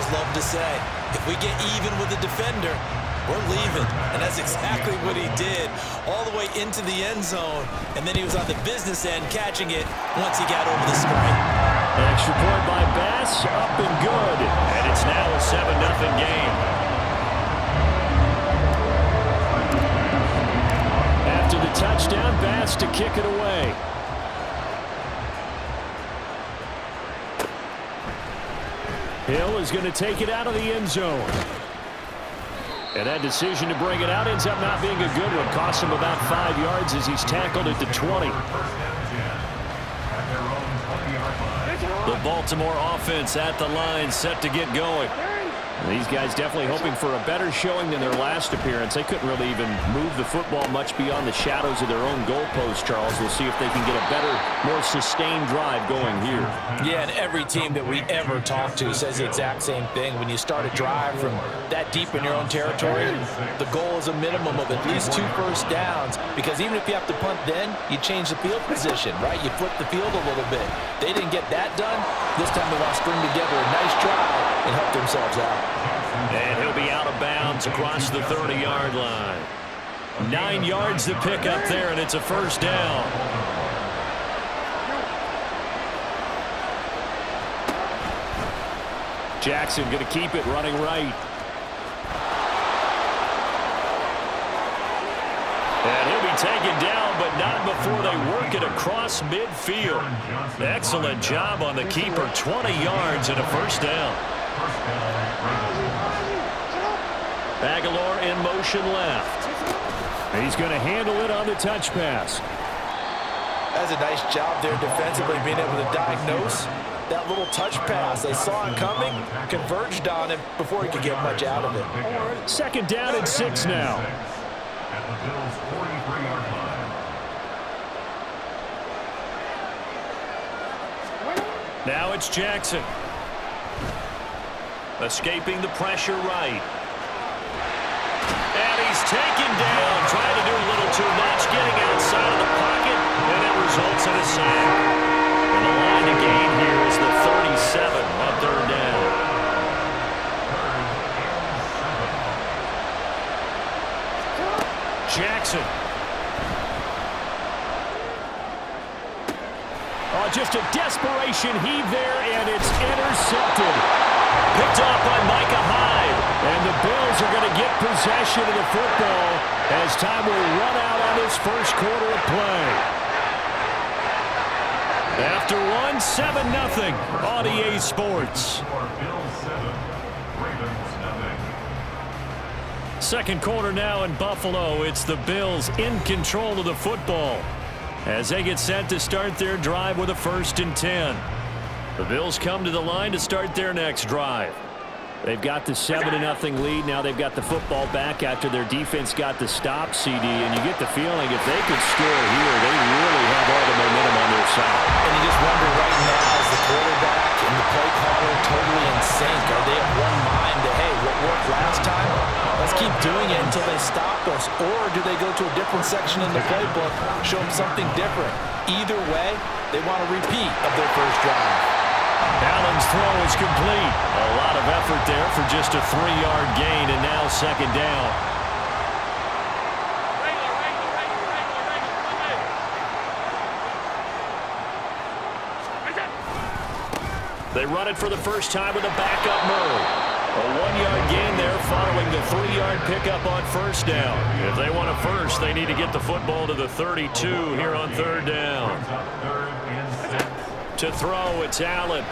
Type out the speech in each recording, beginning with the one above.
players love to say, if we get even with the defender, we're leaving. And that's exactly what he did, all the way into the end zone. And then he was on the business end catching it once he got over the stripe. Extra point by Bass, up and good. And it's now a 7-0 game. After the touchdown, Bass to kick it away. Hill is going to take it out of the end zone. And that decision to bring it out ends up not being a good one. Costs him about 5 yards as he's tackled at the 20. The Baltimore offense at the line, set to get going. These guys definitely hoping for a better showing than their last appearance. They couldn't really even move the football much beyond the shadows of their own goalpost, Charles. We'll see if they can get a better, more sustained drive going here. Yeah, and every team that we ever talk to says the exact same thing. When you start a drive from that deep in your own territory, the goal is a minimum of at least 2 first downs, because even if you have to punt then, you change the field position, right? You flip the field a little bit. They didn't get that done. This time they want to string together a nice drive and help themselves out. And he'll be out of bounds across the 30-yard line. 9 yards to pick up there, and it's a first down. Jackson going to keep it running right. And he'll be taken down, but not before they work it across midfield. Excellent job on the keeper. 20 yards and a first down. Aguilar in motion left. He's going to handle it on the touch pass. That's a nice job there defensively, being able to diagnose that little touch pass. They saw it coming, converged on him before he could get much out of it. Second down and 6 now. Now it's Jackson. Escaping the pressure right. And he's taken down, trying to do a little too much, getting outside of the pocket, and it results in a sack. And the line to gain here is the 37 on third down. Jackson. Oh, just a desperation heave there, and it's intercepted. Picked off by Micah Hyde. And the Bills are going to get possession of the football as time will run out on this first quarter of play. After one, 7-0 on EA Sports. Second quarter now in Buffalo. It's the Bills in control of the football as they get set to start their drive with a 1st and 10. The Bills come to the line to start their next drive. They've got the 7-0 lead. Now they've got the football back after their defense got the stop, CD. And you get the feeling if they could score here, they really have all the momentum on their side. And you just wonder right now, is the quarterback and the play caller totally in sync? Are they of one mind that, hey, what worked last time, let's keep doing it until they stop us? Or do they go to a different section in the playbook, show them something different? Either way, they want a repeat of their first drive. Allen's throw is complete. A lot of effort there for just a 3-yard gain, and now second down. They run it for the first time with a backup Murray. A 1-yard gain there following the 3-yard pickup on first down. If they want a first, they need to get the football to the 32 here on third down. To throw, it's Allen.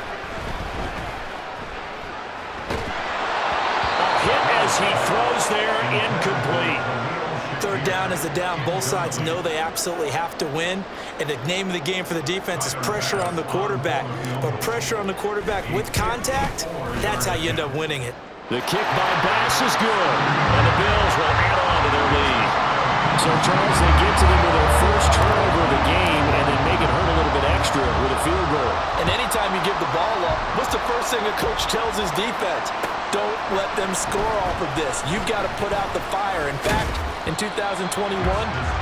A hit as he throws there, incomplete. Third down is a down. Both sides know they absolutely have to win. And the name of the game for the defense is pressure on the quarterback. But pressure on the quarterback with contact, that's how you end up winning it. The kick by Bass is good. And the Bills will add on to their lead. So, Charles, they get to them with their first turnover of the game and then make it hurt a little bit extra with a field goal. And anytime you give the ball up, what's the first thing a coach tells his defense? Don't let them score off of this. You've got to put out the fire. In fact, in 2021,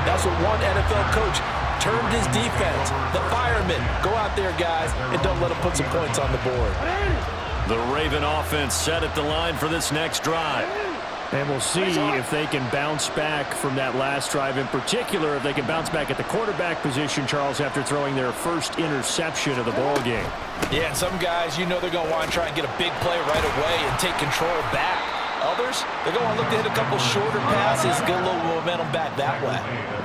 that's what one NFL coach termed his defense, the firemen. Go out there, guys, and don't let them put some points on the board. The Raven offense set at the line for this next drive. And we'll see if they can bounce back from that last drive. In particular, if they can bounce back at the quarterback position, Charles, after throwing their first interception of the ball game. Yeah, and some guys, you know they're going to want to try and get a big play right away and take control back. Others, they're going to look to hit a couple shorter passes, get a little momentum back that way.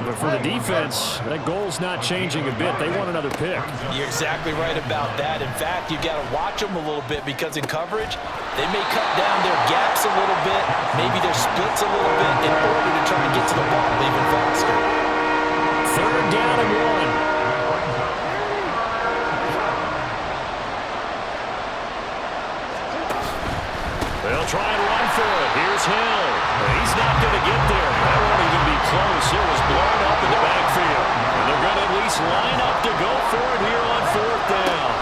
But for the defense, that goal's not changing a bit. They want another pick. You're exactly right about that. In fact, you've got to watch them a little bit because in coverage, they may cut down their gaps a little bit, maybe their splits a little bit in order to try and get to the ball even faster. 3rd down and 1. They'll try and run for it. Here's Hill. He's not going to get there. That won't even be close. It was blown up in the backfield. And they're going to at least line up to go for it here on 4th down.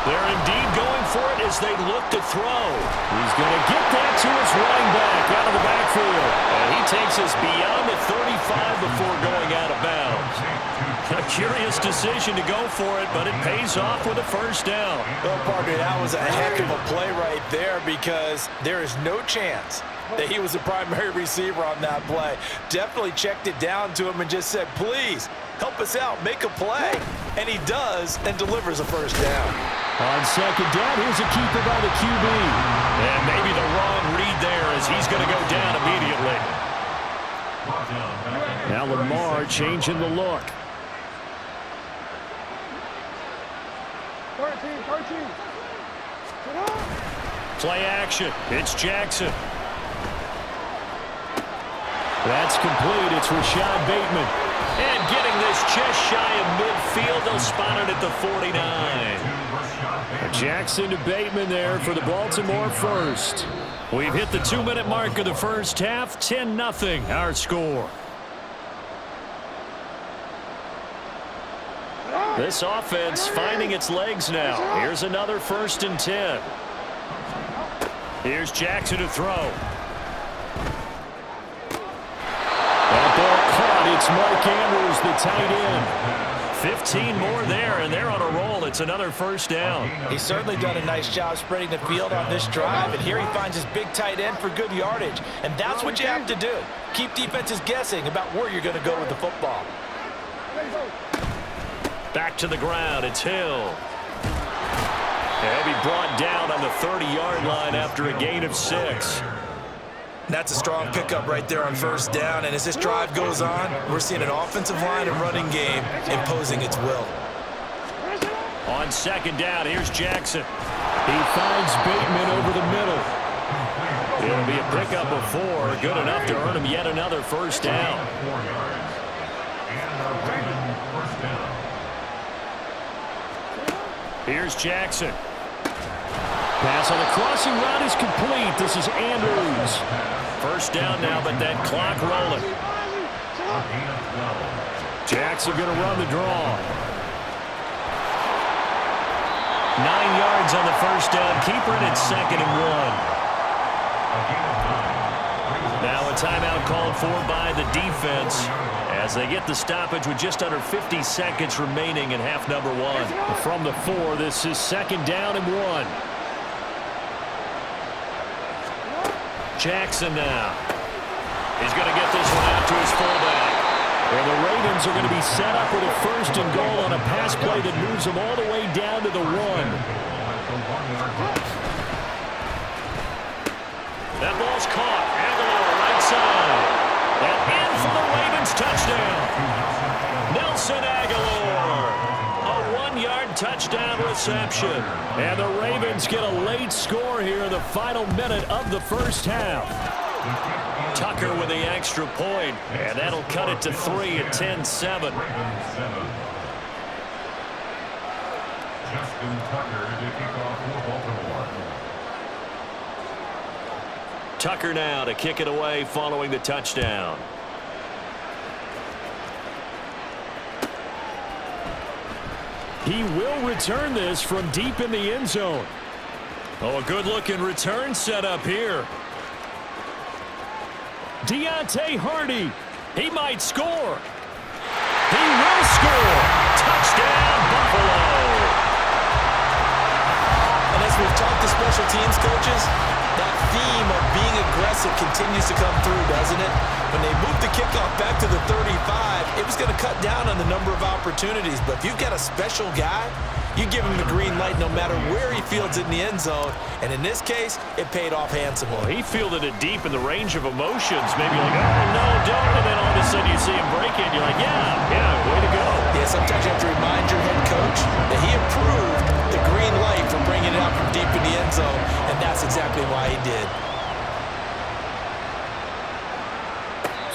They're indeed going for it as they look to throw. He's going to get that to his running back out of the backfield. And he takes us beyond the 35 before going out of bounds. A curious decision to go for it, but it pays off with a 1st down. Well, partner, that was a heck of a play right there because there is no chance that he was the primary receiver on that play. Definitely checked it down to him and just said, please, help us out, make a play. And he does and delivers a 1st down. On 2nd down, here's a keeper by the QB. And maybe the wrong read there as he's going to go down immediately. Now Lamar changing the look. 13. Play action. It's Jackson. That's complete. It's Rashad Bateman. And getting this just shy of midfield. They'll spot it at the 49. Jackson to Bateman there for the Baltimore 1st. We've hit the 2-minute mark of the 1st half. 10-0 our score. This offense finding its legs now. Here's another 1st and 10. Here's Jackson to throw. That ball caught. It's Mark Andrews, the tight end. 15 more there, and they're on a roll. It's another 1st down. He's certainly done a nice job spreading the field on this drive, and here he finds his big tight end for good yardage. And that's what you have to do. Keep defenses guessing about where you're going to go with the football. Back to the ground. It's Hill. And he brought down on the 30-yard line after a gain of 6. That's a strong pickup right there on 1st down. And as this drive goes on, we're seeing an offensive line and running game imposing its will. On 2nd down, here's Jackson. He finds Bateman over the middle. It'll be a pickup of 4. Good enough to earn him yet another 1st down. Here's Jackson. Pass on the crossing route is complete. This is Andrews. 1st down now, but that clock rolling. Jackson going to run the draw. 9 yards on the 1st down. Keeper it at 2nd and 1. Now a timeout called for by the defense as they get the stoppage with just under 50 seconds remaining in half number 1. From the 4, this is 2nd down and 1. Jackson now. He's going to get this one out to his fullback. And the Ravens are going to be set up with a 1st and goal on a pass play that moves them all the way down to the 1. That ball's caught. Aguilar right side. And in for the Ravens touchdown. Nelson Aguilar. A 1-yard touchdown reception. And the Ravens get a late score here in the final minute of the 1st half. Tucker with the extra point, and that'll cut it to 3 at 10-7. Tucker now to kick it away following the touchdown. He will return this from deep in the end zone. Oh, a good-looking return setup here. Deontay Hardy. He might score. He will score. Touchdown, Buffalo. And as we've talked this special teams coaches, that theme of being aggressive continues to come through, doesn't it? When they moved the kickoff back to the 35, it was going to cut down on the number of opportunities. But if you've got a special guy, you give him the green light no matter where he fields it in the end zone. And in this case, it paid off handsomely. Well, he fielded it deep in the range of emotions. Maybe like, oh, no, don't. And then all of a sudden you see him break it. And you're like, yeah, way to go. Yeah, sometimes you have to remind your head coach that he approved the green light for bringing it out from deep in the end zone. And that's exactly why he did.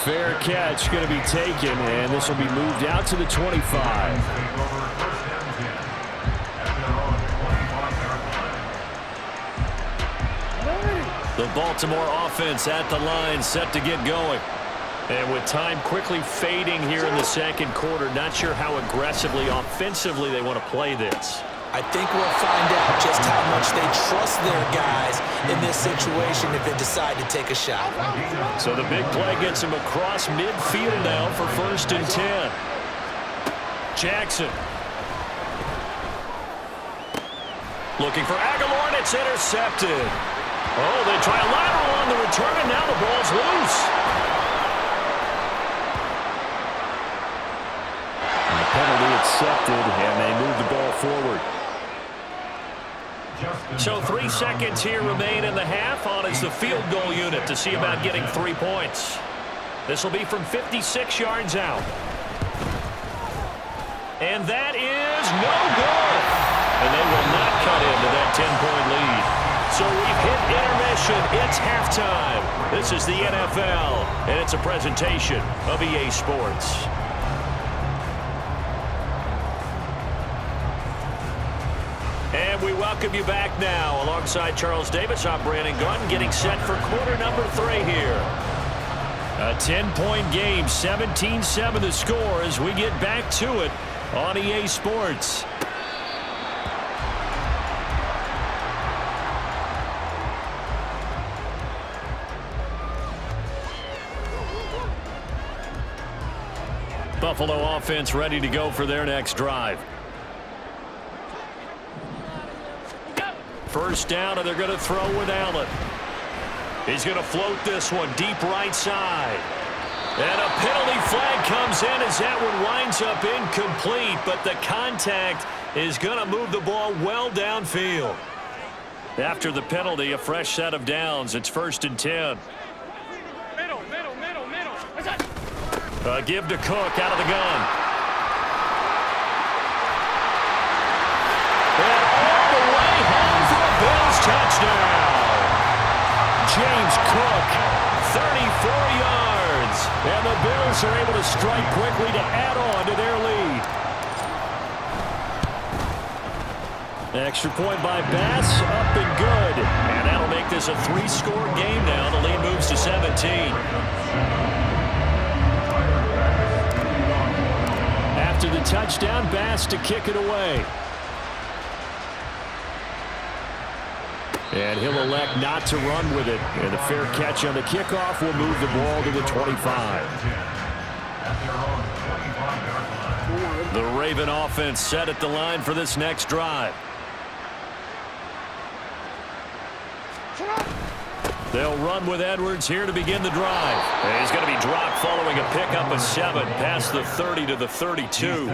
Fair catch going to be taken, and this will be moved out to the 25. The Baltimore offense at the line, set to get going. And with time quickly fading here in the second quarter, not sure how aggressively, offensively they want to play this. I think we'll find out just how much they trust their guys in this situation if they decide to take a shot. So the big play gets him across midfield now for 1st and 10. Jackson. Looking for Aguilar, and it's intercepted. Oh, they try a lateral on the return, and now the ball's loose. And the penalty accepted, and they move the ball forward. So 3 seconds here remain in the half. On is the field goal unit to see about getting 3 points. This will be from 56 yards out. And that is no good. And they will not cut into that 10-point lead. So we've hit intermission. It's halftime. This is the NFL, and it's a presentation of EA Sports. And we welcome you back now. Alongside Charles Davis, I'm Brandon Gunn, getting set for quarter number 3 here. A 10-point game, 17-7 the score as we get back to it on EA Sports. Buffalo offense ready to go for their next drive. First down, and they're going to throw with Allen. He's going to float this one deep right side. And a penalty flag comes in as that one winds up incomplete, but the contact is going to move the ball well downfield. After the penalty, a fresh set of downs. It's 1st and 10. Give to Cook out of the gun. And all the way home for a Bills touchdown. James Cook, 34 yards. And the Bills are able to strike quickly to add on to their lead. Extra point by Bass, up and good. And that'll make this a 3-score game now. The lead moves to 17. After the touchdown, Bass to kick it away. And he'll elect not to run with it. And a fair catch on the kickoff will move the ball to the 25. The Raven offense set at the line for this next drive. They'll run with Edwards here to begin the drive. And he's going to be dropped following a pickup of 7 past the 30 to the 32.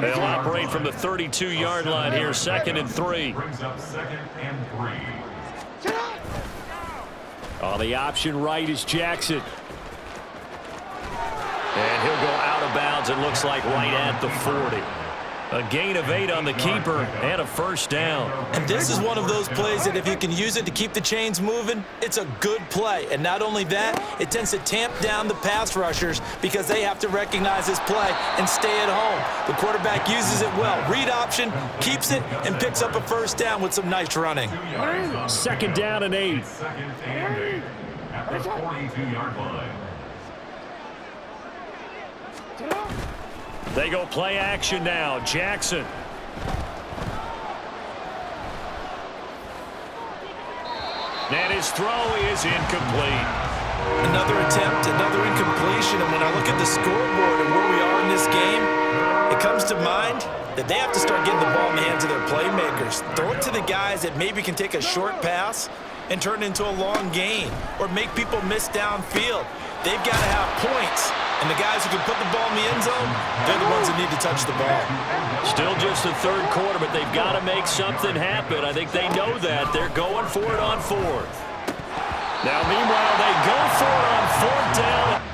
They'll operate from the 32-yard line here, 2nd and 3. On the option right is Jackson. And he'll go out of bounds, it looks like right at the 40. A gain of 8 on the keeper and a first down. And this is one of those plays that if you can use it to keep the chains moving, it's a good play. And not only that, it tends to tamp down the pass rushers because they have to recognize this play and stay at home. The quarterback uses it well. Read option, keeps it, and picks up a first down with some nice running. 2nd down and 8. At the 42-yard line. They go play action now. Jackson. And his throw is incomplete. Another attempt, another incompletion. And when I look at the scoreboard and where we are in this game, It comes to mind that they have to start getting the ball in the hands of their playmakers. Throw it to the guys that maybe can take a short pass and turn it into a long gain or make people miss downfield. They've got to have points. And the guys who can put the ball in the end zone, they're the ones that need to touch the ball. Still just the third quarter, but they've got to make something happen. I think they know that. They're going for it on fourth. Now, meanwhile, they go for it on fourth down.